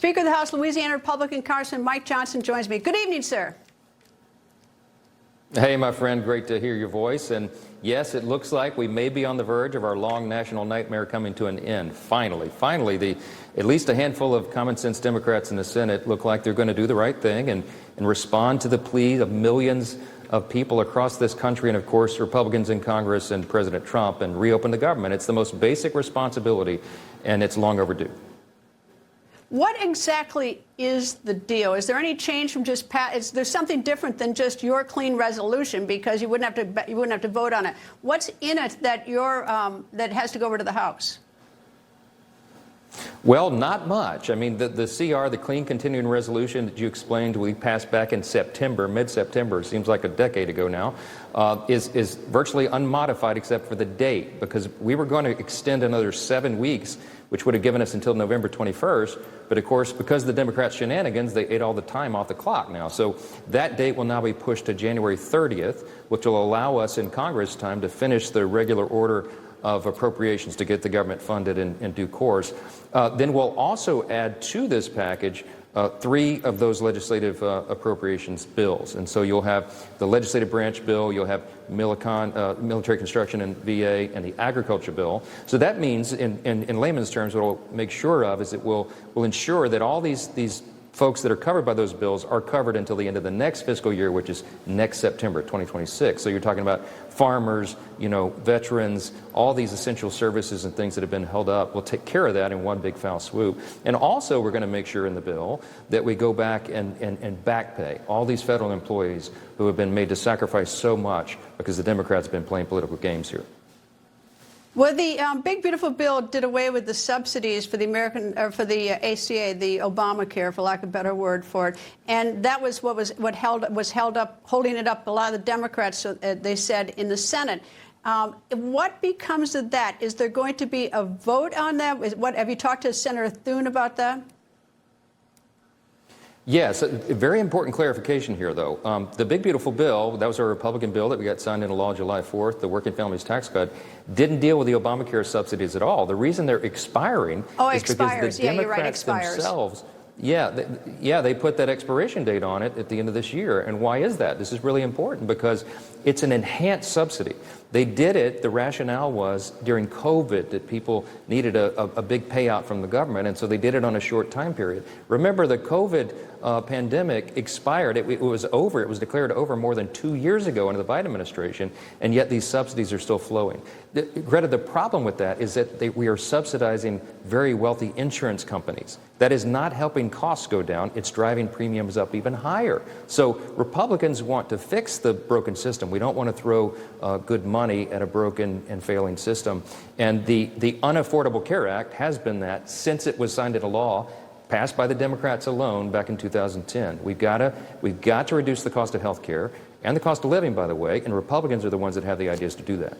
Speaker of the House, Louisiana Republican Congressman Mike Johnson joins me. Good evening, sir. Hey, my friend, great to hear your voice. And yes, it looks like we may be on the verge of our long national nightmare coming to an end. Finally, at least a handful of common sense Democrats in the Senate look like they're going to do the right thing and respond to the plea of millions of people across this country and, of course, Republicans in Congress and President Trump and reopen the government. It's the most basic responsibility, and it's long overdue. What exactly is the deal? Is there any change from just is there something different than just your clean resolution because you wouldn't have to vote on it? What's in it that that has to go over to the House? Well, not much. I mean, the CR, the Clean Continuing Resolution that you explained we passed back in September, mid-September, seems like a decade ago now, is virtually unmodified except for the date, because we were going to extend another 7 weeks, which would have given us until November 21st. But, of course, because of the Democrats' shenanigans, they ate all the time off the clock now. So that date will now be pushed to January 30th, which will allow us in Congress time to finish the regular order of appropriations to get the government funded in due course. Then we'll also add to this package 3 of those legislative appropriations bills. And so you'll have the legislative branch bill, you'll have military construction and VA, and the agriculture bill. So that means, in layman's terms, what it'll make sure of is it will ensure that all these folks that are covered by those bills are covered until the end of the next fiscal year, which is next September, 2026. So you're talking about farmers, veterans, all these essential services and things that have been held up. We'll take care of that in one big foul swoop. And also we're going to make sure in the bill that we go back and back pay all these federal employees who have been made to sacrifice so much because the Democrats have been playing political games here. Well, the big beautiful bill did away with the subsidies for the ACA, the Obamacare, for lack of a better word for it, and that was holding it up. A lot of the Democrats, they said, in the Senate. What becomes of that? Is there going to be a vote on that? Have you talked to Senator Thune about that? Yes, a very important clarification here, though. The big, beautiful bill, that was a Republican bill that we got signed into law July 4th, the Working Families Tax Cut, didn't deal with the Obamacare subsidies at all. The reason they're expiring is because the Democrats themselves, they put that expiration date on it at the end of this year. And why is that? This is really important because it's an enhanced subsidy. They did it, the rationale was, during COVID that people needed a big payout from the government, and so they did it on a short time period. Remember, the COVID pandemic expired. It was over. It was declared over more than 2 years ago under the Biden administration, and yet these subsidies are still flowing. Greta, the problem with that is that we are subsidizing very wealthy insurance companies. That is not helping costs go down. It's driving premiums up even higher. So Republicans want to fix the broken system. We don't want to throw good money at a broken and failing system. And the Unaffordable Care Act has been that since it was signed into law, passed by the Democrats alone back in 2010. We've got to reduce the cost of health care and the cost of living, by the way, and Republicans are the ones that have the ideas to do that.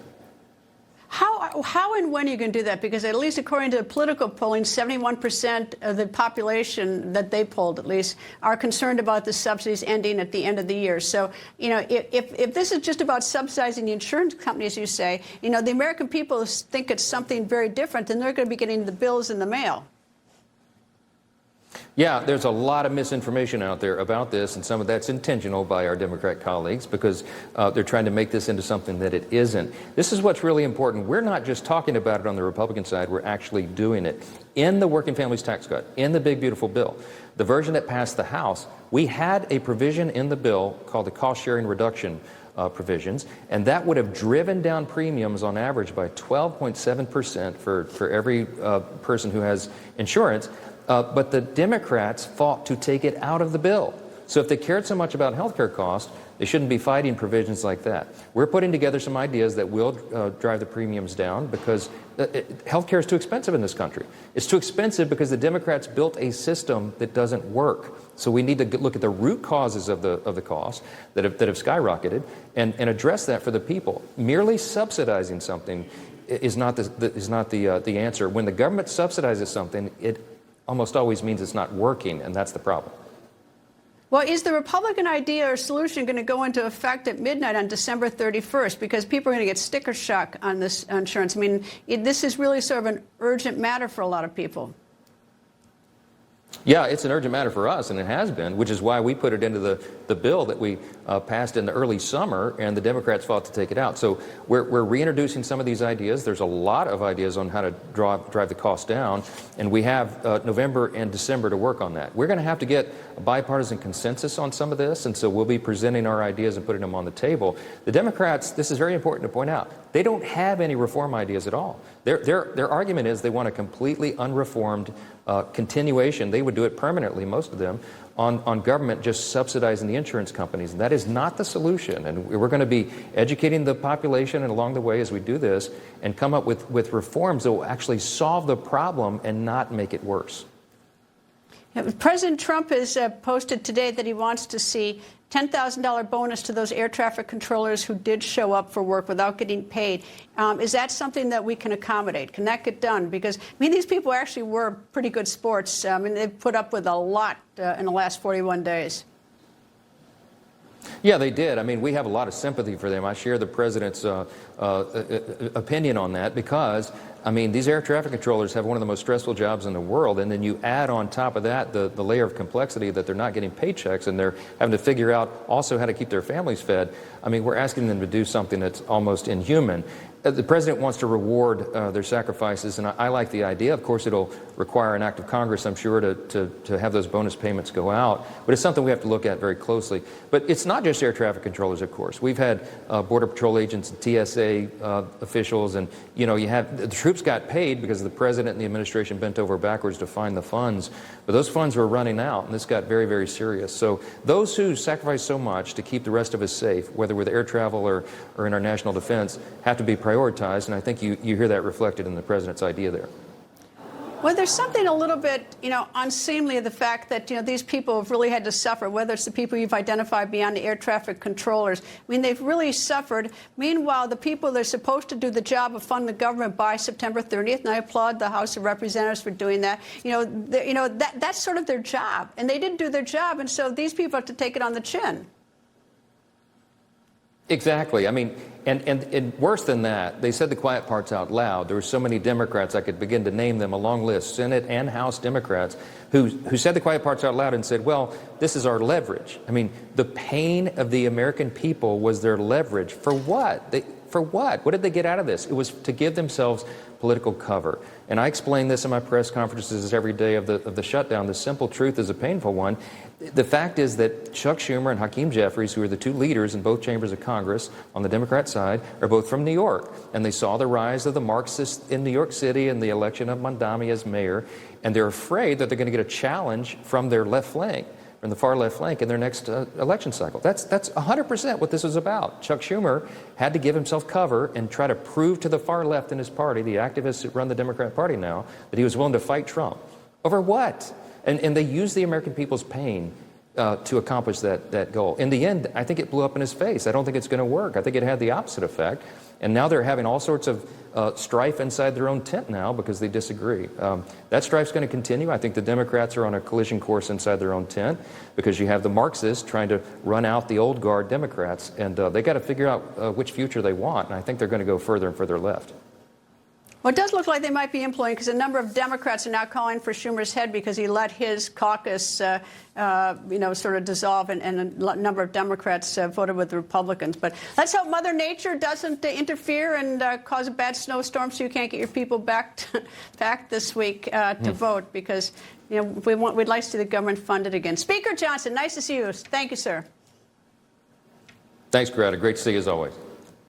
How and when are you going to do that? Because at least according to the political polling, 71% of the population that they polled, at least, are concerned about the subsidies ending at the end of the year. So, if this is just about subsidizing the insurance companies, you say, the American people think it's something very different, and they're going to be getting the bills in the mail. Yeah, there's a lot of misinformation out there about this, and some of that's intentional by our Democrat colleagues because they're trying to make this into something that it isn't. This is what's really important. We're not just talking about it on the Republican side. We're actually doing it. In the Working Families Tax Cut, in the big, beautiful bill, the version that passed the House, we had a provision in the bill called the cost-sharing reduction provisions, and that would have driven down premiums on average by 12.7% for every person who has insurance. But the Democrats fought to take it out of the bill. So if they cared so much about health care costs, they shouldn't be fighting provisions like that. We're putting together some ideas that will drive the premiums down because health care is too expensive in this country. It's too expensive because the Democrats built a system that doesn't work. So we need to look at the root causes of the costs that have skyrocketed and address that for the people. Merely subsidizing something is not the answer. When the government subsidizes something, it almost always means it's not working, and that's the problem. Well, is the Republican idea or solution going to go into effect at midnight on December 31st? Because people are going to get sticker shock on this insurance. I mean, this is really sort of an urgent matter for a lot of people. Yeah, it's an urgent matter for us, and it has been, which is why we put it into the bill that we passed in the early summer, and the Democrats fought to take it out. So we're reintroducing some of these ideas. There's a lot of ideas on how to drive the cost down, and we have November and December to work on that. We're going to have to get a bipartisan consensus on some of this, and so we'll be presenting our ideas and putting them on the table. The Democrats, this is very important to point out, they don't have any reform ideas at all. Their argument is they want a completely unreformed continuation. They would do it permanently, most of them, on government just subsidizing the insurance companies. And that is not the solution. And we're going to be educating the population and along the way as we do this and come up with reforms that will actually solve the problem and not make it worse. President Trump has posted today that he wants to see $10,000 bonus to those air traffic controllers who did show up for work without getting paid. Is that something that we can accommodate? Can that get done? Because, I mean, these people actually were pretty good sports. I mean, they've put up with a lot in the last 41 days. Yeah, they did. I mean, we have a lot of sympathy for them. I share the president's opinion on that because, I mean, these air traffic controllers have one of the most stressful jobs in the world, and then you add on top of that the layer of complexity that they're not getting paychecks and they're having to figure out also how to keep their families fed. I mean, we're asking them to do something that's almost inhuman. The president wants to reward their sacrifices, and I like the idea. Of course, it'll require an act of Congress, I'm sure, to have those bonus payments go out. But it's something we have to look at very closely. But it's not just air traffic controllers, of course. We've had Border Patrol agents and TSA officials, and, you know, you have the troops got paid because the president and the administration bent over backwards to find the funds. But those funds were running out, and this got very, very serious. So those who sacrifice so much to keep the rest of us safe, whether with air travel or in our national defense, have to be prioritized, and I think you hear that reflected in the president's idea there. Well, there's something a little bit, you know, unseemly of the fact that, you know, these people have really had to suffer, whether it's the people you've identified beyond the air traffic controllers. I mean, they've really suffered. Meanwhile, the people that are supposed to do the job of funding the government by September 30th, and I applaud the House of Representatives for doing that, that's sort of their job. And they didn't do their job, and so these people have to take it on the chin. Exactly. I mean, and worse than that, they said the quiet parts out loud. There were so many Democrats, I could begin to name them, a long list, Senate and House Democrats, who said the quiet parts out loud and said, well, this is our leverage. I mean, the pain of the American people was their leverage. For what? For what? What did they get out of this? It was to give themselves political cover. And I explain this in my press conferences every day of the shutdown. The simple truth is a painful one. The fact is that Chuck Schumer and Hakeem Jeffries, who are the two leaders in both chambers of Congress on the Democrat side, are both from New York. And they saw the rise of the Marxists in New York City and the election of Mondami as mayor. And they're afraid that they're going to get a challenge from their left flank, from the far left flank in their next election cycle. That's 100% what this is about. Chuck Schumer had to give himself cover and try to prove to the far left in his party, the activists that run the Democrat Party now, that he was willing to fight Trump. Over what? And they used the American people's pain to accomplish that goal. In the end, I think it blew up in his face. I don't think it's going to work. I think it had the opposite effect. And now they're having all sorts of strife inside their own tent now because they disagree. That strife's going to continue. I think the Democrats are on a collision course inside their own tent because you have the Marxists trying to run out the old guard Democrats. And they got to figure out which future they want. And I think they're going to go further and further left. Well, it does look like they might be imploring because a number of Democrats are now calling for Schumer's head because he let his caucus, sort of dissolve, and a number of Democrats voted with the Republicans. But let's hope Mother Nature doesn't interfere and cause a bad snowstorm so you can't get your people back this week to vote because, you know, we'd like to see the government funded again. Speaker Johnson, nice to see you. Thank you, sir. Thanks, Greta. Great to see you as always.